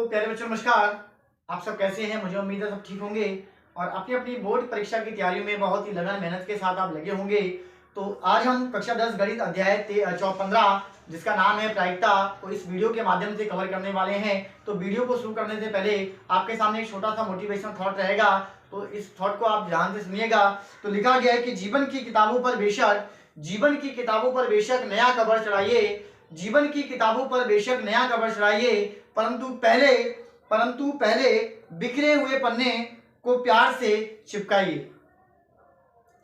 प्यारे बच्चों नमस्कार। आप सब कैसे हैं? मुझे उम्मीद है सब ठीक होंगे और अपनी अपनी बोर्ड परीक्षा की तैयारियों में बहुत ही लगन मेहनत के साथ आप लगे होंगे। तो आज हम कक्षा 10 गणित अध्याय 15 जिसका नाम है प्रायिकता को इस वीडियो के माध्यम से कवर करने वाले हैं। तो वीडियो को शुरू करने से पहले आपके सामने एक छोटा सा मोटिवेशनल थॉट रहेगा, तो इस थॉट को आप ध्यान से सुनिएगा। तो लिखा गया है कि जीवन की किताबों पर बेशक नया कवर चढ़ाइए, जीवन की किताबों पर बेशक नया कवर चढ़ाइए, परंतु पहले बिखरे हुए पन्ने को प्यार से चिपकाइए।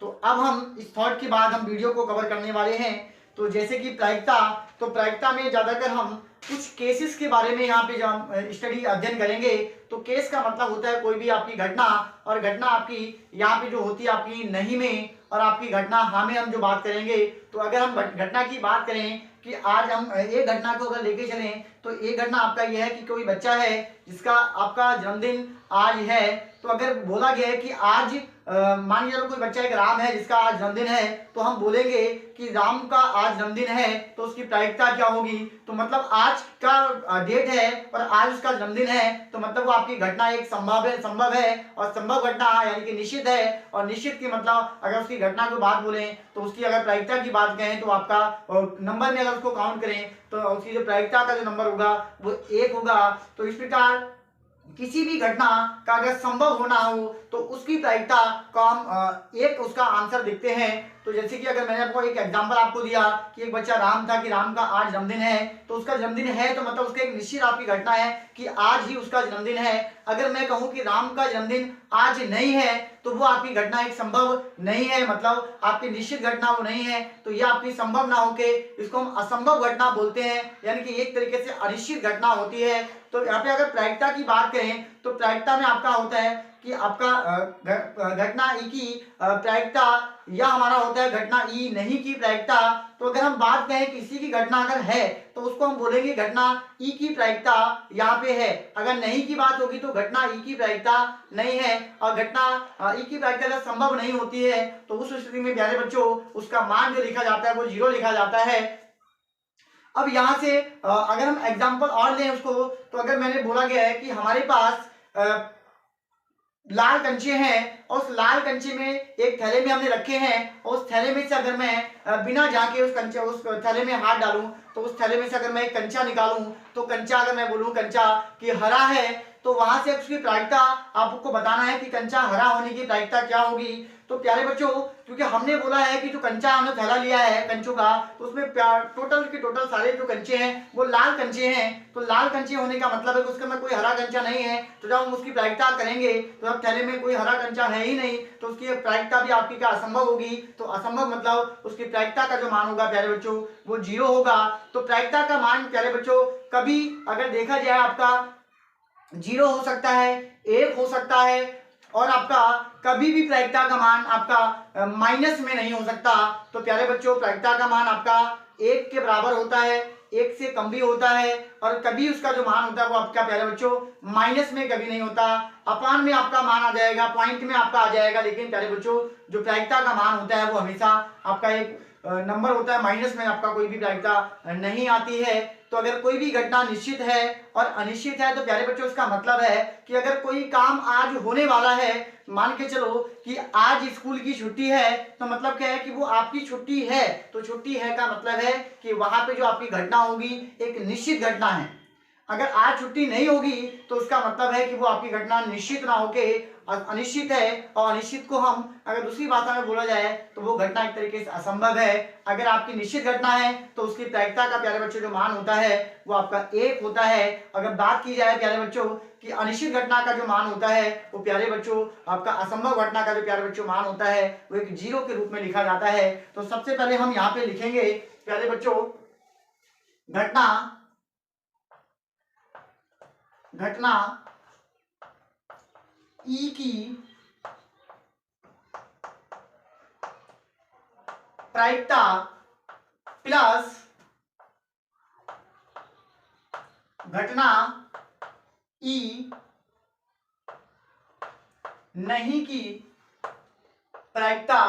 तो अब हम इस थॉट के बाद हम वीडियो को कवर करने वाले हैं। तो जैसे कि प्रायिकता में ज्यादातर हम कुछ केसेस के बारे में यहाँ पे स्टडी अध्ययन करेंगे। तो केस का मतलब होता है कोई भी आपकी घटना, और घटना आपकी यहाँ पे जो होती है आपकी नहीं में, और आपकी घटना हाँ में हम जो बात करेंगे। तो अगर हम घटना की बात करें कि आज हम एक घटना को अगर लेके चलें, तो एक घटना आपका यह है कि कोई बच्चा है जिसका आपका जन्मदिन आज है। तो अगर बोला गया है कि आज मान लीजिए कोई बच्चा एक राम है जिसका आज जन्मदिन है, तो हम बोलेंगे कि राम का आज जन्मदिन है, तो उसकी प्रायिकता क्या होगी? तो मतलब आज का डेट है और आज उसका जन्मदिन है, तो मतलब वो आपकी घटना एक संभव है और संभव घटना यानी कि निश्चित है। और निश्चित की मतलब अगर उसकी घटना की बात बोलें तो उसकी अगर प्रायिकता की बात कहें तो आपका नंबर में अगर उसको काउंट करें तो उसकी जो प्रायिकता का जो नंबर होगा वो 1 होगा। तो इस प्रकार किसी भी घटना का अगर संभव होना हो तो उसकी प्रायिकता को हम एक उसका आंसर देखते हैं। तो जैसे कि अगर मैंने आपको एक एग्जांपल आपको दिया कि एक बच्चा राम था कि राम का आज जन्मदिन है, तो उसका जन्मदिन है तो मतलब उसका एक निश्चित आपकी घटना है कि आज ही उसका जन्मदिन है। अगर मैं कहूं कि राम का जन्मदिन आज नहीं है तो वो आपकी घटना एक संभव नहीं है, मतलब आपकी निश्चित घटना वो नहीं है, तो यह आपकी संभव ना होके इसको हम असंभव घटना बोलते हैं, यानी कि एक तरीके से अनिश्चित घटना होती है। तो यहाँ पे अगर प्रायिकता की बात करें तो प्रायिकता में आपका होता है कि आपका घटना ई की प्रायिकता, या हमारा होता है घटना ई नहीं की प्रायिकता। तो अगर हम बात करें किसी की घटना अगर है तो उसको हम बोलेंगे घटना ई की प्रायिकता यहाँ पे है। अगर नहीं की बात होगी तो घटना ई की प्रायिकता नहीं है, और घटना ई की प्रायिकता अगर संभव नहीं होती है तो उस स्थिति में प्यारे बच्चों उसका मान जो लिखा जाता है वो 0 लिखा जाता है। अब यहाँ से अगर हम एग्जाम्पल और लें उसको, तो अगर मैंने बोला गया है कि हमारे पास लाल कंचे हैं और उस लाल कंचे में एक थैले में हमने रखे हैं, और उस थैले में से अगर मैं बिना जाके उस थैले में हाथ डालूं तो उस थैले में से अगर मैं एक कंचा निकालूं, तो कंचा अगर मैं बोलूं कंचा कि हरा है, तो वहां से उसकी प्रायिकता आपको बताना है कि कंचा हरा होने की प्रायिकता क्या होगी। तो प्यारे बच्चों क्योंकि हमने बोला है कि जो कंचा हमने थैला लिया है कंचों का, तो उसमें टोटल के टोटल सारे जो कंचे हैं वो लाल कंचे हैं। तो लाल कंचे होने का मतलब है कि उसके अंदर कोई हरा कंचा नहीं है। तो जब हम उसकी प्रायिकता करेंगे तो जब थैले में कोई हरा कंचा है ही नहीं तो उसकी प्रायिकता भी आपकी क्या असंभव होगी। तो असंभव मतलब उसकी प्रायिकता का जो मान होगा प्यारे बच्चों वो 0 होगा। तो प्रायिकता का मान प्यारे बच्चों कभी अगर देखा जाए आपका 0 हो सकता है, 1 हो सकता है, और आपका कभी भी प्रायिकता का मान आपका माइनस में नहीं हो सकता। तो प्यारे बच्चों प्रायिकता का मान आपका 1 के बराबर होता है, 1 से कम भी होता है, और कभी उसका जो मान होता है वो आपका प्यारे बच्चों माइनस में कभी नहीं होता। अपान में आपका मान आ जाएगा, पॉइंट में आपका आ जाएगा, लेकिन प्यारे बच्चों जो प्रायिकता का मान होता है वो हमेशा आपका एक नंबर होता है, माइनस में आपका कोई भी प्रायिकता नहीं आती है। तो अगर कोई भी घटना निश्चित है और अनिश्चित है तो प्यारे बच्चों इसका मतलब है कि अगर कोई काम आज होने वाला है, मान के चलो कि आज स्कूल की छुट्टी है, तो मतलब क्या है कि वो आपकी छुट्टी है। तो छुट्टी है का मतलब है कि वहां पे जो आपकी घटना होगी एक निश्चित घटना है। अगर आज छुट्टी नहीं होगी तो उसका मतलब है कि वो आपकी घटना निश्चित ना होके अनिश्चित है, और अनिश्चित को हम अगर दूसरी भाषा में बोला जाए तो वो घटना एक तरीके से असंभव है। अगर आपकी निश्चित घटना है तो उसकी प्रायिकता का प्यारे बच्चों जो मान होता है वो आपका 1 होता है। अगर बात की जाए प्यारे बच्चों कि अनिश्चित घटना का जो मान होता है वो प्यारे बच्चों आपका असंभव घटना का जो प्यारे बच्चों मान होता है वो एक 0 के रूप में लिखा जाता है। तो सबसे पहले हम यहाँ पे लिखेंगे प्यारे बच्चों घटना ई की प्रायिकता प्लस घटना ई नहीं की प्रायिकता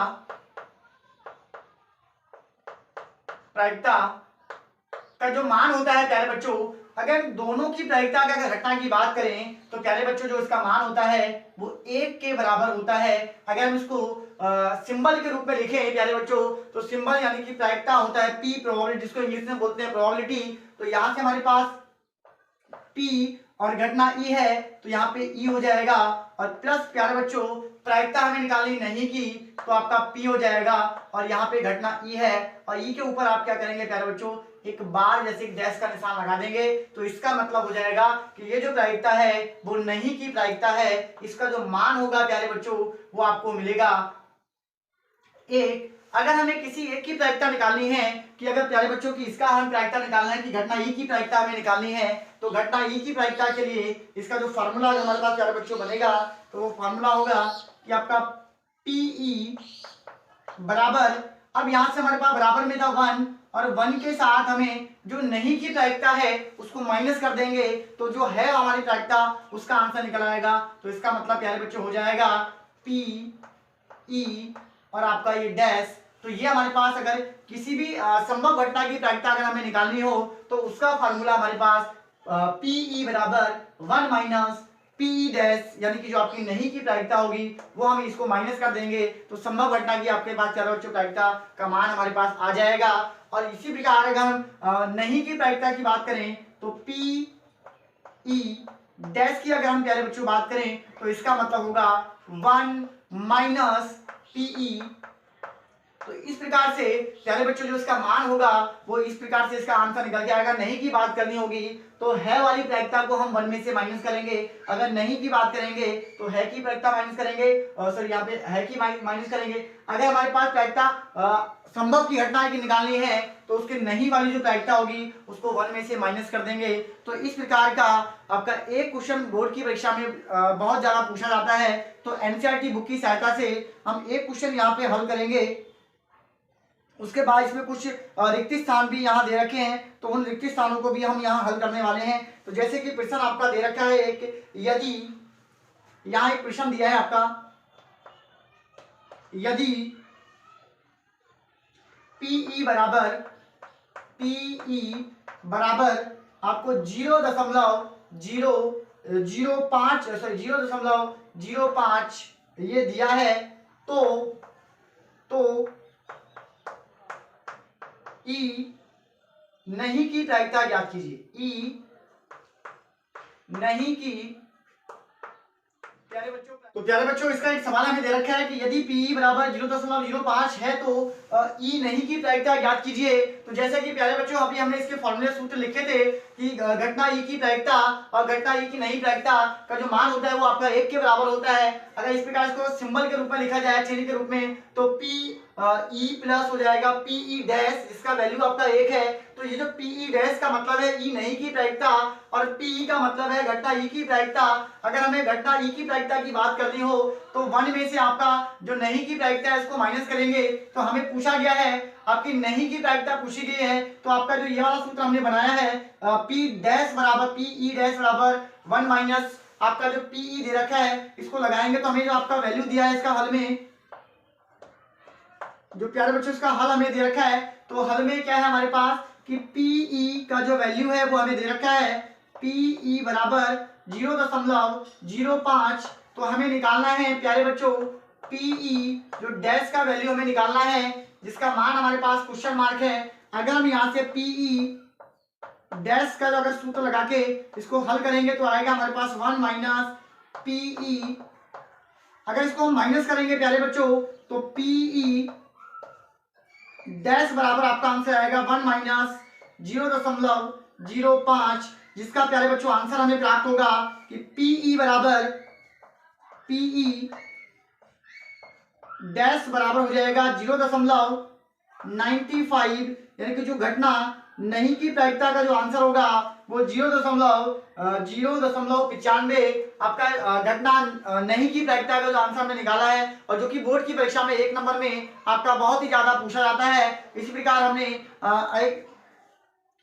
का जो मान होता है प्यारे बच्चों अगर दोनों की प्रायिकता का अगर घटना की बात करें तो प्यारे बच्चों जो इसका मान होता है वो 1 के बराबर होता है। अगर हम इसको सिंबल के रूप में लिखें प्यारे बच्चों तो सिंबल यानी कि प्रायिकता होता है P, प्रोबेबिलिटी जिसको इंग्लिश में बोलते हैं प्रोबेबिलिटी। तो यहाँ से हमारे पास P और घटना E है तो यहाँ पे E हो जाएगा और प्लस प्यारे बच्चों प्रायिकता हमें निकालनी नहीं की तो आपका P हो जाएगा और यहाँ पे घटना E है और E के ऊपर आप क्या करेंगे प्यारे बच्चों एक बार जैसे डैश का निशान लगा देंगे। तो इसका मतलब हो जाएगा कि ये जो प्रायिकता है वो नहीं की प्रायिकता है। इसका जो मान होगा प्यारे बच्चों वो आपको मिलेगा 1। अगर हमें किसी एक की प्रायिकता निकालनी है कि अगर प्यारे बच्चों की इसका हमें प्रायिकता निकालना है कि घटना ई की प्रायिकता हमें निकालनी है तो घटना ई की प्रायिकता के लिए इसका जो फॉर्मूला हमारे पास प्यारे बच्चों बनेगा तो वो फॉर्मूला होगा कि आपका पीई बराबर, अब यहां से हमारे पास बराबर में था 1 और 1 के साथ हमें जो नहीं की प्रायिकता है उसको माइनस कर देंगे तो जो है हमारी प्रायिकता उसका आंसर निकल आएगा। तो इसका मतलब प्यारे बच्चों हो जाएगा पी ई और आपका ये डैश। तो ये हमारे पास अगर किसी भी संभव घटना की प्रायिकता अगर हमें निकालनी हो तो उसका फार्मूला हमारे पास पीई बराबर 1 माइनस पी डैश यानी कि जो आपकी नहीं की प्रायिकता होगी वो हम इसको माइनस कर देंगे तो संभव घटना की आपके पास चारों बच्चों प्रायिकता का मान हमारे पास आ जाएगा। और इसी प्रकार अगर हम नहीं की प्रायिकता की बात करें तो पी ई डैश की अगर हम प्यारे बच्चों बात करें तो इसका मतलब होगा 1 माइनस पीई। तो इस प्रकार से प्यारे बच्चों जो इसका मान होगा वो इस प्रकार से इसका आंसर निकल के आएगा। नहीं की बात करनी होगी तो है वाली प्रायिकता को हम 1 में से माइनस करेंगे, अगर नहीं की बात करेंगे तो है की प्रायिकता माइनस करेंगे और सर यहाँ पे है की माइनस करेंगे। अगर हमारे पास प्रायिकता संभव की घटना की निकालनी है तो उसके नहीं वाली जो प्रायिकता होगी उसको 1 में से माइनस कर देंगे। तो इस प्रकार का आपका एक क्वेश्चन बोर्ड की परीक्षा में बहुत ज्यादा पूछा जाता है। तो एनसीईआरटी बुक की सहायता से हम एक क्वेश्चन यहाँ पे हल करेंगे। उसके बाद इसमें कुछ रिक्त स्थान भी यहाँ दे रखे हैं तो उन रिक्त स्थानों को भी हम यहाँ हल करने वाले हैं। तो जैसे कि प्रश्न आपका दे रखा है एक, यदि यहाँ एक प्रश्न दिया है आपका, यदि पीई बराबर आपको 0.005 ये दिया है तो ई नहीं की प्रायिकता ज्ञात कीजिए। ई नहीं की प्यारे बच्चों इसका एक सवाल हमें दे रखा है कि यदि पी बराबर 0.05 है तो ई नहीं की प्रायिकता ज्ञात कीजिए। तो जैसे कि प्यारे बच्चों अभी हमने इसके फॉर्मूले सूत्र लिखे थे कि घटना ई की प्रायिकता और घटना ई की नहीं प्रायिकता का जो मान होता है वो आपका 1 के बराबर होता है। अगर इस प्रकार इसको सिंबल के रूप में लिखा जाए चिन्ह के रूप में तो पी ई प्लस हो जाएगा पीई डैश जिसका वैल्यू आपका 1 है। तो ये जो पीई डैश का मतलब है ई नहीं की प्रायिकता और पीई का मतलब है घटना ई की प्रायिकता। अगर हमें घटना ई की प्रायिकता की बात करनी हो तो 1 में से आपका जो नहीं की प्रायिकता है इसको माइनस करेंगे। तो हमें पूछा गया है आपकी नहीं की प्रायिकता पूछी गई है तो आपका जो ये वाला सूत्र हमने बनाया है पी डैश बराबर पीई डैश बराबर 1 माइनस आपका जो पीई दे रखा है इसको लगाएंगे तो हमें जो आपका वैल्यू दिया है इसका हल में, जो प्यारे बच्चों इसका हल हमें दे रखा है तो हल में क्या है हमारे पास कि पीई का जो वैल्यू है वो हमें दे रखा है पीई बराबर 0.05। तो हमें निकालना है प्यारे बच्चों पीई जो डैश का वैल्यू हमें निकालना है जिसका मान हमारे पास क्वेश्चन मार्क है। अगर हम यहाँ से पीई डैश का जो अगर सूत्र लगा के इसको हल करेंगे तो आएगा हमारे पास 1 माइनस पीई। अगर इसको हम माइनस करेंगे प्यारे बच्चों तो पीई डैश बराबर आपका आंसर आएगा 1 माइनस 0.05 जिसका प्यारे बच्चों आंसर हमें प्राप्त होगा कि पीई बराबर पीई डैश बराबर हो जाएगा 0.95 यानी कि जो घटना नहीं की प्रायिकता का जो आंसर होगा वो 0.95 आपका घटना नहीं की प्रायिकता का जो आंसर हमने निकाला है और जो कि बोर्ड की परीक्षा में 1 नंबर में आपका बहुत ही ज्यादा पूछा जाता है। इसी प्रकार हमने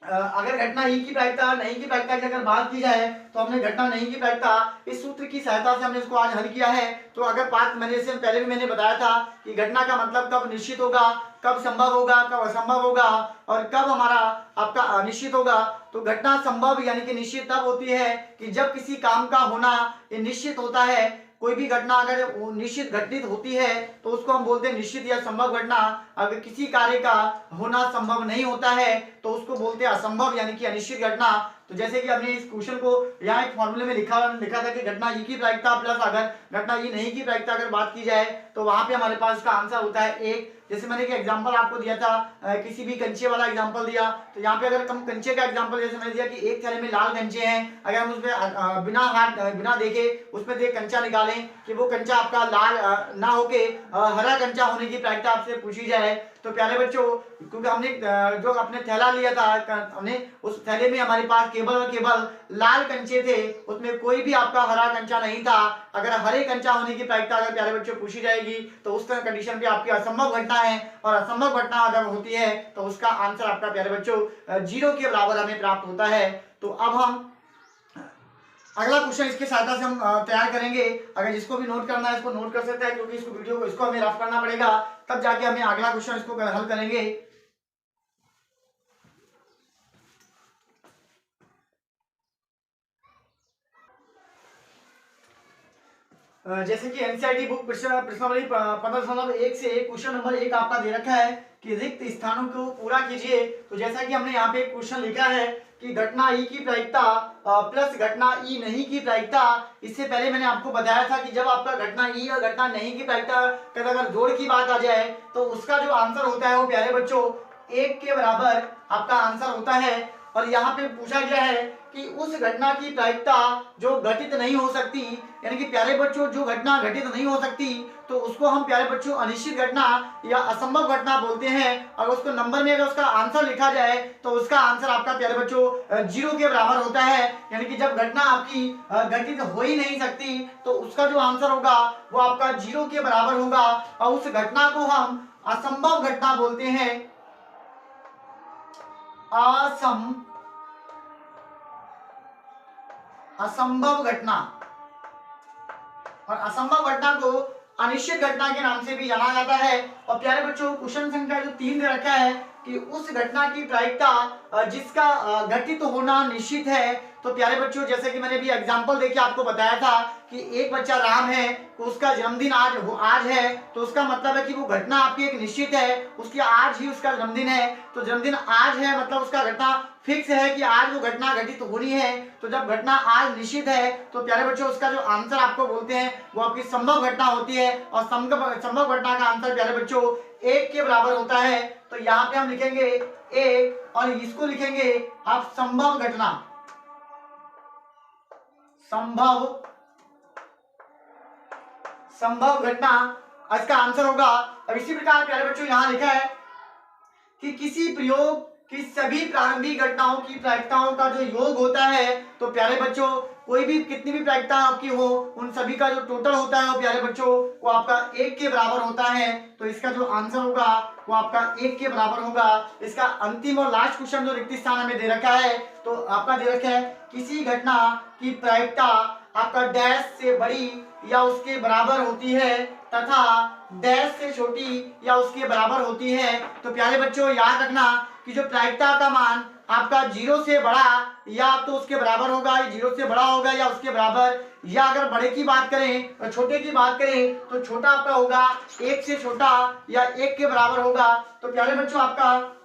अगर घटना ई की प्रायिकता नहीं की प्रायिकता की अगर बात की जाए तो हमने घटना नहीं की प्रायिकता इस सूत्र की सहायता से हमने इसको आज हल किया है। तो अगर बात मैंने इससे पहले भी मैंने बताया था कि घटना का मतलब कब निश्चित होगा, कब संभव होगा, कब असंभव होगा और कब हमारा आपका अनिश्चित होगा। तो घटना संभव यानी कि निश्चित तब होती है कि जब किसी काम का होना ये निश्चित होता है। कोई भी घटना अगर निश्चित घटित होती है तो उसको हम बोलते हैं निश्चित या संभव घटना। अगर किसी कार्य का होना संभव नहीं होता है तो उसको बोलते हैं असंभव यानी कि अनिश्चित घटना। तो जैसे कि हमने इस क्वेश्चन को यहाँ एक फॉर्मूले में लिखा था कि घटना ई की प्रायिकता प्लस अगर घटना ई नहीं की प्रायिकता अगर बात की जाए तो वहां पे हमारे पास का आंसर होता है एक। जैसे मैंने एक एग्जांपल आपको दिया था, किसी भी कंचे वाला एग्जांपल दिया, तो यहाँ पे अगर हम कंचे का एग्जांपल जैसे मैंने दिया कि एक थैले में लाल कंचे हैं, अगर हम उसमें बिना हाथ बिना देखे उसमें से कंचा निकालें कि वो कंचा आपका लाल ना होके हरा कंचा होने की प्रायिकता आपसे पूछी जाए तो प्यारे बच्चों, क्योंकि हमने जो अपने थैला लिया था हमने उस थैले में हमारे पास केवल और केवल लाल कंचे थे, उसमें कोई भी आपका हरा कंचा नहीं था। अगर हरे कंचा होने की प्रायिकता अगर प्यारे बच्चों पूछी जाएगी तो उस कंडीशन पे आपकी असंभव घटना है और असंभव घटना अगर होती है तो उसका आंसर आपका प्यारे बच्चों 0 के बराबर हमें प्राप्त होता है। तो अब हम अगला क्वेश्चन इसके सहायता से हम तैयार करेंगे। अगर जिसको भी नोट करना है इसको नोट कर सकते हैं, क्योंकि इसको वीडियो को इसको हमें रफ करना पड़ेगा तब जाके हमें अगला क्वेश्चन इसको हल करेंगे। जैसे कि एनसीईआरटी बुक प्रश्नावली 15.1 से क्वेश्चन नंबर 1 आपका दे रखा है कि रिक्त स्थानों को पूरा कीजिए। तो जैसा कि हमने यहाँ पे एक क्वेश्चन लिखा है कि घटना ई की प्रायिकता प्लस घटना ई नहीं की प्रायिकता। इससे पहले मैंने आपको बताया था कि जब आपका घटना ई और घटना नहीं की प्रायिकता का अगर जोड़ की बात आ जाए तो उसका जो आंसर होता है वो प्यारे बच्चों 1 के बराबर आपका आंसर होता है। और यहाँ पे पूछा गया है कि उस घटना की प्रायिकता जो घटित नहीं हो सकती, यानी कि प्यारे बच्चों जो घटना घटित नहीं हो सकती तो उसको हम प्यारे बच्चों अनिश्चित घटना या असंभव घटना बोलते हैं। और उसको नंबर में अगर उसका आंसर लिखा जाए तो उसका आंसर आपका प्यारे बच्चों 0 के बराबर होता है। यानी कि जब घटना आपकी घटित हो ही नहीं सकती तो उसका जो आंसर होगा वो आपका 0 के बराबर होगा और उस घटना को हम असंभव घटना बोलते हैं। असंभव घटना। और असंभव घटना को अनिश्चित घटना के नाम से भी जाना जाता है। और प्यारे बच्चों क्वेश्चन संख्या जो 3 दे रखा है कि उस घटना की प्रायिकता जिसका घटित होना निश्चित है। तो प्यारे बच्चों जैसे कि मैंने भी एग्जांपल देके आपको बताया था कि एक बच्चा राम है तो उसका जन्मदिन आज है, तो उसका मतलब है कि वो घटना आपकी एक निश्चित है, उसकी आज ही उसका जन्मदिन है। तो जन्मदिन आज है मतलब उसका घटना फिक्स है कि आज वो घटना घटित होनी है। तो जब घटना आज निश्चित है तो प्यारे बच्चों उसका जो आंसर आपको बोलते हैं वो आपकी संभव घटना होती है। और संभव घटना का आंसर प्यारे बच्चों 1 के बराबर होता है। तो यहाँ पे हम लिखेंगे 1 और इसको लिखेंगे आप संभव घटना। संभव घटना इसका आंसर होगा। अब इसी प्रकार प्यारे बच्चों यहाँ लिखा है कि किसी प्रयोग की सभी प्रारंभिक घटनाओं की प्रायिकताओं का जो योग होता है। तो प्यारे बच्चों कोई भी कितनी भी प्रायिकता आपकी हो उन सभी का जो टोटल होता है वो प्यारे बच्चों वो आपका 1 के बराबर होता है। तो इसका जो आंसर होगा वो आपका 1 के बराबर होगा। इसका अंतिम और लास्ट क्वेश्चन जो रिक्त स्थान हमें दे रखा है तो आपका दे रखा है किसी घटना की प्रायिकता आपका डैश से बड़ी या उसके बराबर होती है तथा डैश से छोटी या उसके बराबर होती है। तो प्यारे बच्चों याद रखना कि जो प्रायिकता का मान आपका 0 से बड़ा या तो उसके बराबर होगा, 0 से बड़ा होगा या उसके बराबर, या अगर बड़े की बात करें और छोटे की बात करें तो छोटा आपका होगा 1 से छोटा या 1 के बराबर होगा। तो प्यारे बच्चों आपका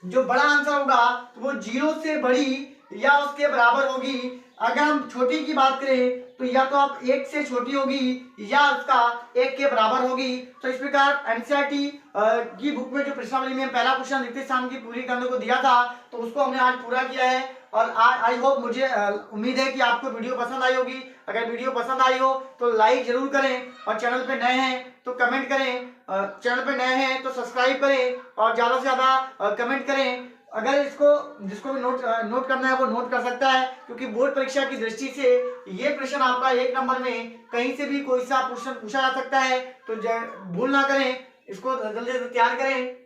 जो बड़ा आंसर होगा वो 0 से बड़ी या उसके बराबर होगी। अगर हम छोटी की बात करें तो या तो आप 1 से छोटी होगी या उसका 1 के बराबर होगी। तो इस प्रकार एनसीईआरटी की बुक में जो प्रश्नावली में पहला क्वेश्चन रिक्त स्थान की पूरी करने को दिया था तो उसको हमने आज पूरा किया है। और आई होप मुझे उम्मीद है कि आपको वीडियो पसंद आई होगी। अगर वीडियो पसंद आई हो तो लाइक जरूर करें और चैनल पे नए हैं तो कमेंट करें, चैनल पे नए हैं तो सब्सक्राइब करें और ज़्यादा से ज़्यादा कमेंट करें। अगर इसको जिसको भी नोट करना है वो नोट कर सकता है, क्योंकि बोर्ड परीक्षा की दृष्टि से ये प्रश्न आपका 1 नंबर में कहीं से भी कोई सा प्रश्न पूछा जा सकता है। तो भूल ना करें, इसको जल्दी से तैयार करें।